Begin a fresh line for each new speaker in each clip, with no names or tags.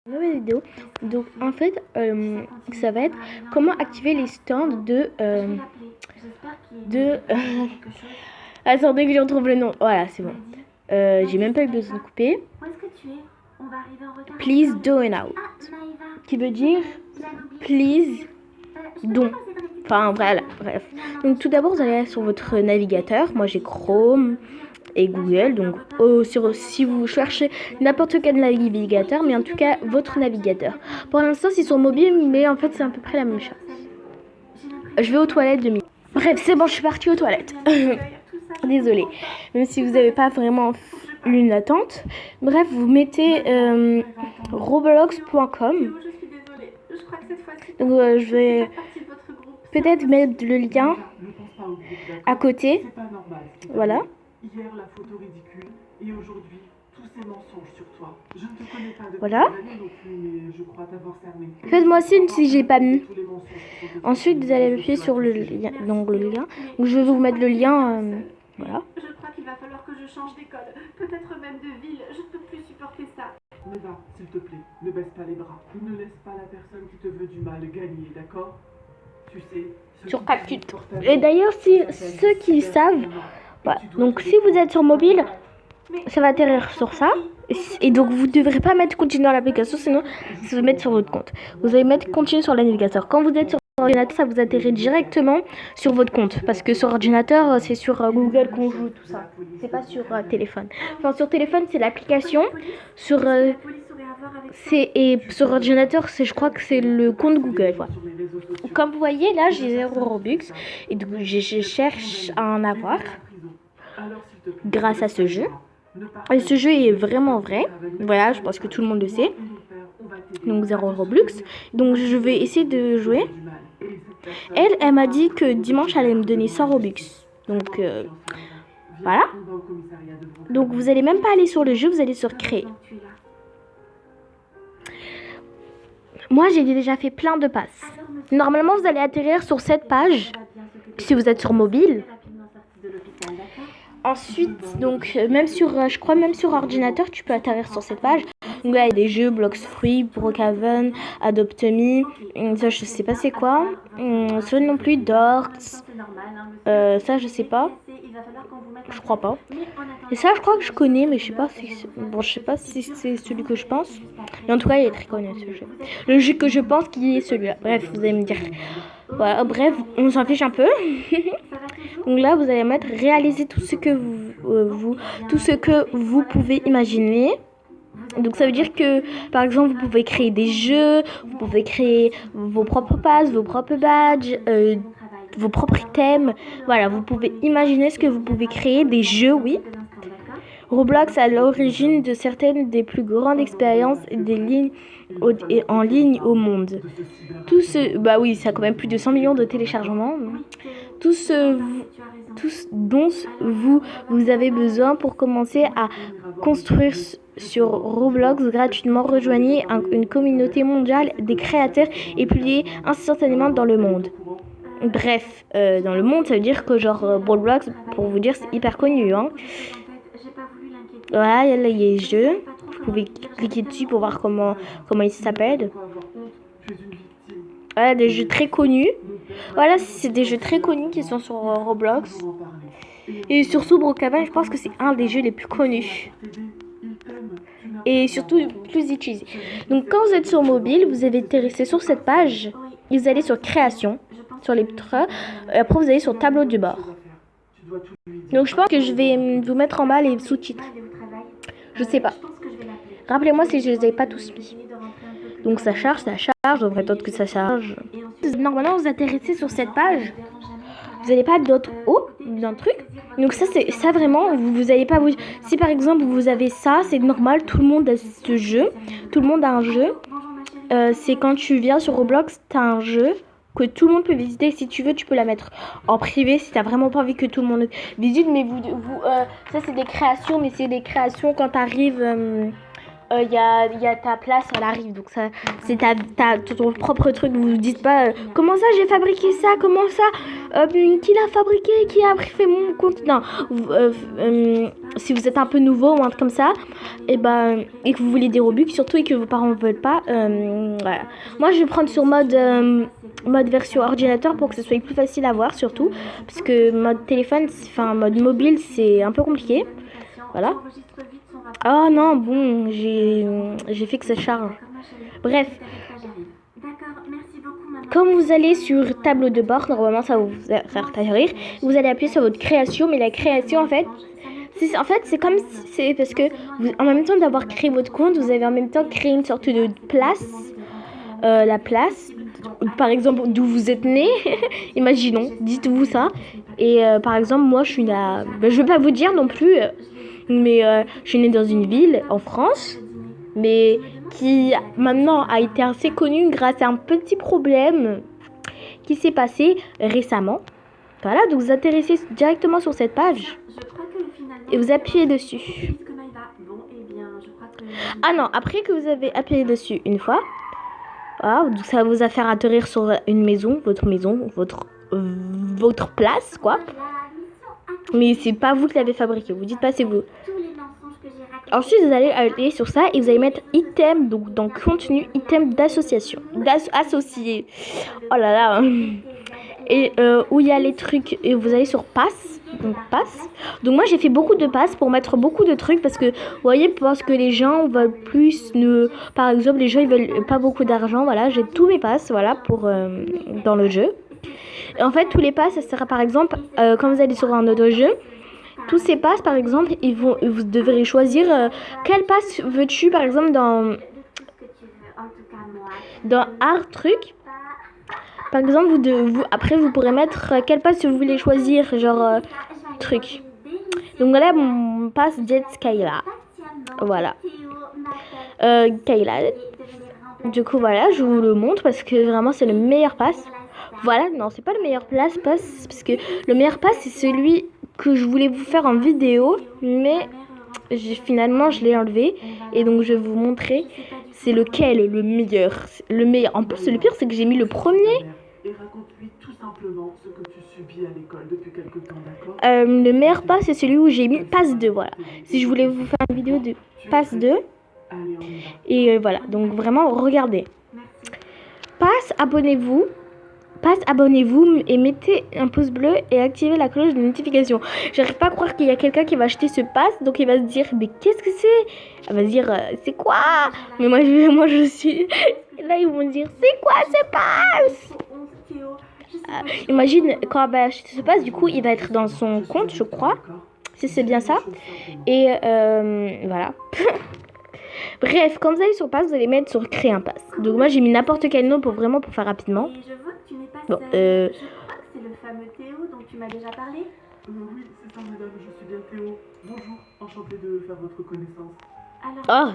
Nouvelle vidéo. Donc en fait, ça va être comment activer les stands de attendez que je retrouve le nom. Voilà, c'est bon. J'ai même pas eu besoin de couper. Please do it out. Qui veut dire please don't. Enfin voilà, bref. Donc tout d'abord vous allez aller sur votre navigateur. Moi j'ai Chrome et Google. Donc si vous cherchez n'importe quel navigateur, mais en tout cas votre navigateur. Pour l'instant c'est sur mobile, mais en fait c'est à peu près la même chose. Je vais aux toilettes 2 minutes. Bref, c'est bon, je suis partie aux toilettes. Désolée. Même si vous n'avez pas vraiment une attente. Bref, vous mettez roblox.com. Donc je vais peut-être mettre le lien à côté. Voilà. Hier, la photo ridicule, et aujourd'hui, tous ces mensonges sur toi. Je ne te connais pas depuis voilà. Non plus, mais je crois t'avoir cerné. Faites-moi signe si j'ai pas mis. Ensuite, vous allez appuyer sur le lien. Donc, le lien. Donc, je vais vous mettre le lien. Voilà. Je crois qu'il va falloir que je change d'école. Peut-être même de ville. Je ne peux plus supporter ça. Mais va, s'il te plaît, ne baisse pas les bras. Ne laisse pas la personne qui te veut du mal gagner, d'accord? Tu sais. Sur Capcut. Et d'ailleurs, si ceux qui savent. Voilà. Donc si vous êtes sur mobile, ça va atterrir sur ça. Et donc vous ne devrez pas mettre continue dans l'application, sinon ça va mettre sur votre compte. Vous allez mettre continue sur le navigateur. Quand vous êtes sur ordinateur, ça vous atterrit directement sur votre compte. Parce que sur ordinateur, c'est sur Google qu'on joue tout ça. C'est pas sur téléphone. Enfin sur téléphone, c'est l'application. Et sur ordinateur, je crois que c'est le compte Google. Voilà. Comme vous voyez, là j'ai 0 Robux. Et donc je cherche à en avoir. Grâce à ce jeu. Et ce jeu est vraiment vrai. Voilà, je pense que tout le monde le sait. Donc 0 Robux. Donc je vais essayer de jouer. Elle m'a dit que dimanche elle allait me donner 100 Robux. Donc voilà. Donc vous allez même pas aller sur le jeu, vous allez sur créer. Moi j'ai déjà fait plein de passes. Normalement vous allez atterrir sur cette page. Si vous êtes sur mobile. Ensuite, donc même sur, je crois même sur ordinateur, tu peux atterrir sur cette page. Donc là, il y a des jeux, Blox Fruits, Brookhaven, Adopt Me, ça je sais pas c'est quoi. Ça non plus, Dorks, ça je sais pas. Je crois pas. Et ça je crois que je connais, mais je sais pas si bon, je sais pas si c'est celui que je pense. Mais en tout cas, il est très connu ce jeu. Le jeu que je pense qui est celui-là. Bref, vous allez me dire. Voilà, bref, on s'en fiche un peu. Donc là, vous allez mettre réaliser tout ce que vous pouvez imaginer. Donc ça veut dire que, par exemple, vous pouvez créer des jeux, vous pouvez créer vos propres passes, vos propres badges, vos propres thèmes. Voilà, vous pouvez imaginer ce que vous pouvez créer, des jeux, oui. Roblox est à l'origine de certaines des plus grandes expériences en ligne au monde. Bah oui, ça a quand même plus de 100 millions de téléchargements. Tout ce dont vous avez besoin pour commencer à construire sur Roblox gratuitement. Rejoignez une communauté mondiale des créateurs et publiez instantanément dans le monde. Bref, dans le monde, ça veut dire que genre Roblox, pour vous dire, c'est hyper connu. Hein. Voilà, il y a les jeux. Vous pouvez cliquer dessus pour voir comment ils s'appellent. Voilà, des jeux très connus. Voilà, c'est des jeux très connus qui sont sur Roblox. Et surtout, Brookhaven, je pense que c'est un des jeux les plus connus. Et surtout, le plus utilisé. Donc, quand vous êtes sur mobile, vous allez atterrir sur cette page. Vous allez sur Création, sur les traits. Après, vous allez sur Tableau de bord. Donc, je pense que je vais vous mettre en bas les sous-titres. Je sais pas. Rappelez-moi si je les ai pas tous mis. Donc ça charge, on devrait attendre que ça charge. Normalement vous atterrissez sur cette page. Vous n'allez pas d'autre haut d'un truc. Donc ça vraiment, vous allez pas vous. Si par exemple vous avez ça, c'est normal, tout le monde a ce jeu. Tout le monde a un jeu. C'est quand tu viens sur Roblox, tu as un jeu que tout le monde peut visiter. Si tu veux, tu peux la mettre en privé si tu n'as vraiment pas envie que tout le monde visite. Mais ça c'est des créations, mais c'est des créations quand tu arrives. y a ta place, elle arrive. Donc ça, c'est ton propre truc. Vous ne dites pas comment ça j'ai fabriqué ça, comment ça, qui l'a fabriqué, qui a fait mon compte. Non, si vous êtes un peu nouveau ou un truc comme ça, et que vous voulez des Robux surtout et que vos parents ne veulent pas, voilà. Moi je vais prendre sur mode version ordinateur pour que ce soit plus facile à voir surtout, parce que mode téléphone, enfin mode mobile, c'est un peu compliqué. Voilà. Oh non, bon, j'ai fait que ça charge. Bref. Quand vous allez sur tableau de bord, normalement ça va vous faire rire. Vous allez appuyer sur votre création, mais la création en fait, c'est comme c'est parce que en même temps d'avoir créé votre compte, vous avez en même temps créé une sorte de place, la place, par exemple d'où vous êtes né. Imaginons, dites-vous ça. Et par exemple moi je suis là, je vais pas vous dire non plus. Mais je suis née dans une ville en France, mais qui maintenant a été assez connue grâce à un petit problème qui s'est passé récemment. Voilà, donc vous atterrissez directement sur cette page et vous appuyez dessus. Ah non, après que vous avez appuyé dessus une fois, voilà, donc ça va vous faire atterrir sur une maison, votre place, quoi. Mais c'est pas vous qui l'avez fabriqué, vous dites pas c'est vous. Ensuite, vous allez aller sur ça et vous allez mettre item, donc dans contenu, item d'association, d'associé. Oh là là. Et où il y a les trucs, et vous allez sur passe, donc passe. Donc moi j'ai fait beaucoup de passes pour mettre beaucoup de trucs parce que, vous voyez, parce que les gens veulent plus, par exemple, les gens ils veulent pas beaucoup d'argent, voilà, j'ai tous mes passes, voilà, pour dans le jeu. Et en fait, tous les passes, ça sera par exemple, quand vous allez sur un autre jeu, tous ces passes, par exemple, vous devrez choisir quel passe veux-tu, par exemple, dans art truc. Par exemple, après, vous pourrez mettre quel passe vous voulez choisir, genre truc. Donc voilà, mon passe Jet Skyla. Voilà. Kayla. Du coup, voilà, je vous le montre parce que vraiment, c'est le meilleur passe. Voilà, non, c'est pas le meilleur passe parce que le meilleur passe, c'est celui que je voulais vous faire en vidéo, mais finalement je l'ai enlevé et donc je vais vous montrer c'est lequel le meilleur. En plus le pire c'est que j'ai mis le premier. Le meilleur pass c'est celui où j'ai mis passe 2, voilà. Si je voulais vous faire une vidéo de passe 2 et voilà, donc vraiment regardez. Passe, abonnez-vous et mettez un pouce bleu et activez la cloche de notification. J'arrive pas à croire qu'il y a quelqu'un qui va acheter ce pass, donc il va se dire mais qu'est-ce que c'est? Elle va se dire c'est quoi? Mais moi je suis là, ils vont me dire c'est quoi ce pass? Imagine quand elle va acheter ce pass, du coup il va être dans son compte, je crois, si c'est bien ça. Et voilà. Bref, quand vous allez sur pass, vous allez mettre sur créer un pass. Donc moi j'ai mis n'importe quel nom pour faire rapidement. Bon,
je crois que c'est le fameux Théo dont tu m'as déjà parlé.
Oui, c'est ça, madame, je suis bien Théo. Bonjour, enchanté de faire votre connaissance.
Alors,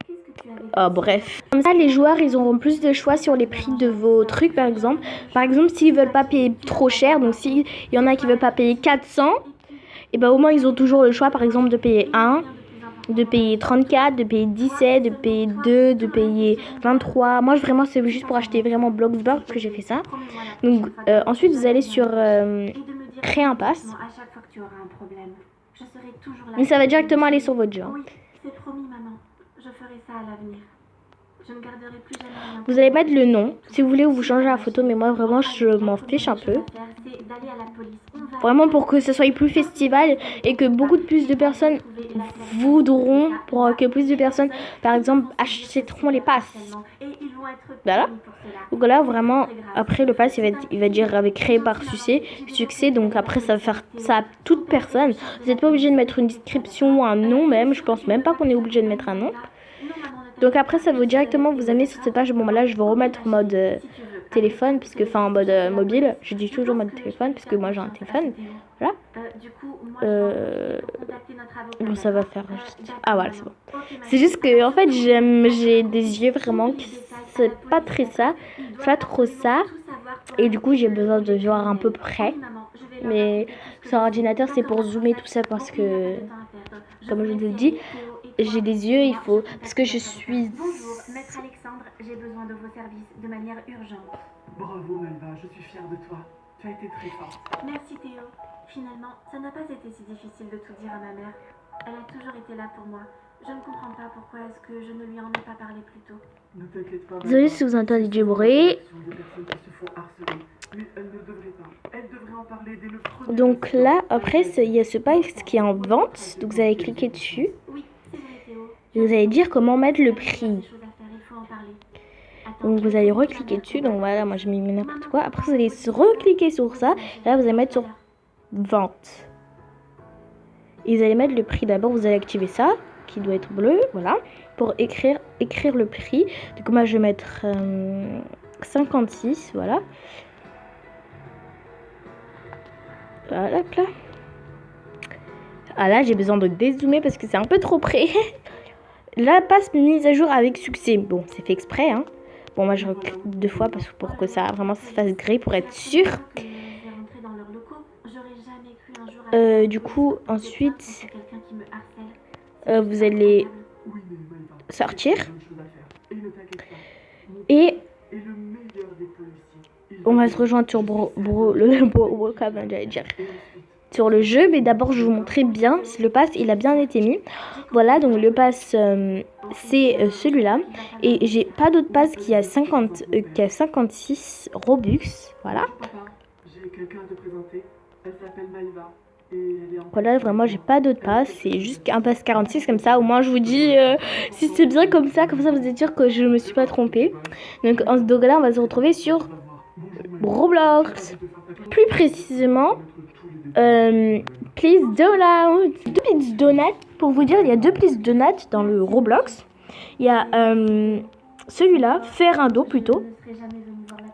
qu'est-ce que tu avais
Oh, bref. Comme ça, les joueurs, ils auront plus de choix sur les prix de vos trucs, par exemple. Par exemple, s'ils veulent pas payer trop cher, donc s'il y en a qui veulent pas payer 400, et ben au moins ils ont toujours le choix, par exemple, de payer 1, de payer 34, de payer 17, de payer 2, de payer 23. Moi, vraiment, c'est juste pour acheter vraiment Bloxburg que j'ai fait ça. Donc, ensuite, vous allez sur créer un pass. Mais ça va directement aller sur votre jeu.
Oui, c'est promis, maman. Je ferai ça à l'avenir. Je ne garderai plus jamais rien.
Vous allez mettre le nom. Si vous voulez, vous changez la photo, mais moi, vraiment, je m'en fiche un peu. Vraiment pour que ce soit plus festival et que beaucoup de plus de personnes voudront, pour que plus de personnes, par exemple, achèteront les passes. Voilà. Donc là, vraiment, après le pass, il va dire avec créé par succès. Donc après, ça va faire ça à toute personne. Vous n'êtes pas obligé de mettre une description ou un nom même. Je pense même pas qu'on est obligé de mettre un nom. Donc après, ça va directement vous amener sur cette page. Bon, bah là, je vais remettre en mode téléphone, puisque, enfin, en mode mobile. Je dis toujours mode téléphone, puisque moi, j'ai un téléphone. Voilà. Bon, ça va faire juste... Ah, voilà, c'est bon. C'est juste que, en fait, j'ai des yeux vraiment qui... C'est pas très ça. C'est pas trop ça. Et du coup, j'ai besoin de voir un peu près. Mais sur ordinateur, c'est pour zoomer tout ça, parce que, comme je vous l'ai dit... j'ai des yeux, il faut... Parce que je suis...
Bonjour, maître Alexandre, j'ai besoin de vos services de manière urgente.
Bravo Malva, je suis fière de toi. Tu as été très forte.
Merci Théo. Finalement, ça n'a pas été si difficile de tout dire à ma mère. Elle a toujours été là pour moi. Je ne comprends pas pourquoi est-ce que je ne lui en ai pas parlé plus tôt.
Ne t'inquiète pas.
Désolée si vous entendez du bruit.
Ce sont des personnes qui se font harceler. Mais elles ne devraient pas. Elles devraient en parler dès le premier.
Donc là, après, il y a ce pack qui est en vente. Donc vous allez cliquer dessus.
Oui, c'est vrai Théo.
Et vous allez dire comment mettre le prix.
Des choses à faire, il faut en parler. Attends,
Donc vous allez recliquer dessus. Donc voilà, moi je mets n'importe quoi. Après vous allez recliquer sur ça. Et là vous allez mettre sur vente. Et vous allez mettre le prix d'abord. Vous allez activer ça, qui doit être bleu. Voilà. Pour écrire le prix. Donc moi je vais mettre 56. Voilà. Voilà, là. Ah là, j'ai besoin de dézoomer parce que c'est un peu trop près. Là, passe mise à jour avec succès. Bon, c'est fait exprès, hein. Bon, moi, je reclique 2 fois parce que pour que ça vraiment se fasse gré pour être sûr. Du coup, ensuite, vous allez sortir. Et on va se rejoindre sur sur le jeu, mais d'abord je vais vous montrer bien si le pass il a bien été mis. Voilà, donc le pass c'est celui-là, et j'ai pas d'autre pass qui a 56 Robux. Voilà.
J'ai quelqu'un à te présenter. Elle s'appelle Maïva.
Voilà, vraiment j'ai pas d'autre pass, c'est juste un pass 46 comme ça, au moins je vous dis si c'est bien comme ça vous êtes sûr que je me suis pas trompée. Donc en ce là on va se retrouver sur Roblox, plus précisément Please Donut. Please Donut, pour vous dire, il y a 2 Please Donut dans le Roblox. Il y a celui-là, faire un don plutôt,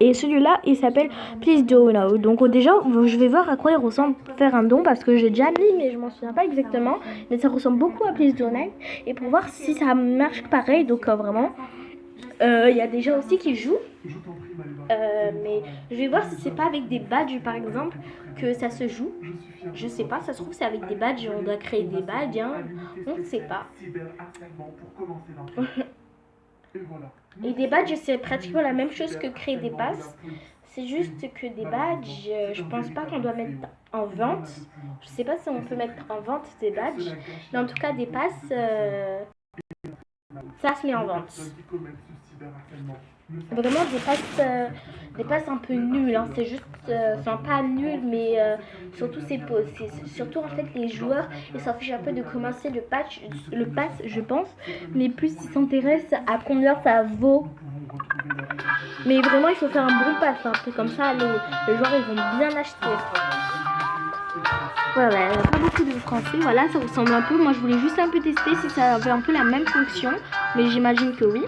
et celui-là il s'appelle Please Donut. Donc déjà je vais voir à quoi il ressemble faire un don parce que j'ai déjà mis mais je m'en souviens pas exactement, mais ça ressemble beaucoup à Please Donut, et pour voir si ça marche pareil. Donc vraiment il y a des gens aussi qui jouent, mais je vais voir si c'est pas avec des badges par exemple que ça se joue. Je sais pas, ça se trouve c'est avec des badges, on doit créer des badges, hein. On ne sait pas. Et des badges c'est pratiquement la même chose que créer des passes. C'est juste que des badges, je pense pas qu'on doit mettre en vente. Je sais pas si on peut mettre en vente des badges, mais en tout cas des passes, ça se met en vente. Vraiment des passes un peu nulles, hein. C'est juste, enfin pas nul, mais surtout c'est surtout en fait les joueurs, ils s'en fichent un peu de commencer le pass je pense, mais plus ils s'intéressent à combien ça vaut. Mais vraiment il faut faire un bon pass, un truc comme ça, les joueurs ils vont bien acheter. Voilà, il n'y a pas beaucoup de français, voilà, ça ressemble un peu. Moi je voulais juste un peu tester si ça avait un peu la même fonction, mais j'imagine que oui.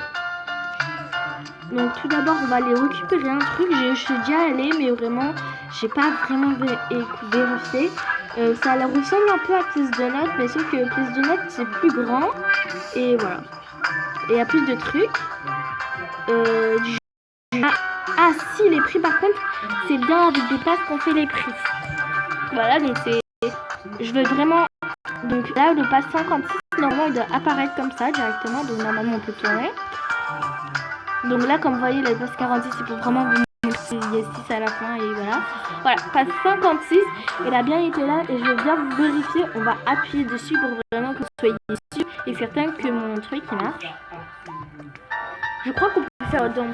Donc tout d'abord on va aller récupérer un truc, je suis déjà allée mais vraiment j'ai pas vraiment vérifié. Ça ressemble un peu à Please Donut, mais sauf que Please Donut c'est plus grand et voilà. Et il y a plus de trucs. Ah si, les prix par contre c'est bien avec des passes qu'on fait les prix. Voilà, donc c'est... Je veux vraiment... Donc là le pass 56 normalement il doit apparaître comme ça directement, donc normalement on peut tourner. Donc là comme vous voyez le pass 46 c'est pour vraiment vous montrer, il y a 6 à la fin et voilà. Voilà, pass 56, il a bien été là et je vais bien vous vérifier, on va appuyer dessus pour vraiment que vous soyez sûr et certain que mon truc il marche. Je crois qu'on peut faire dans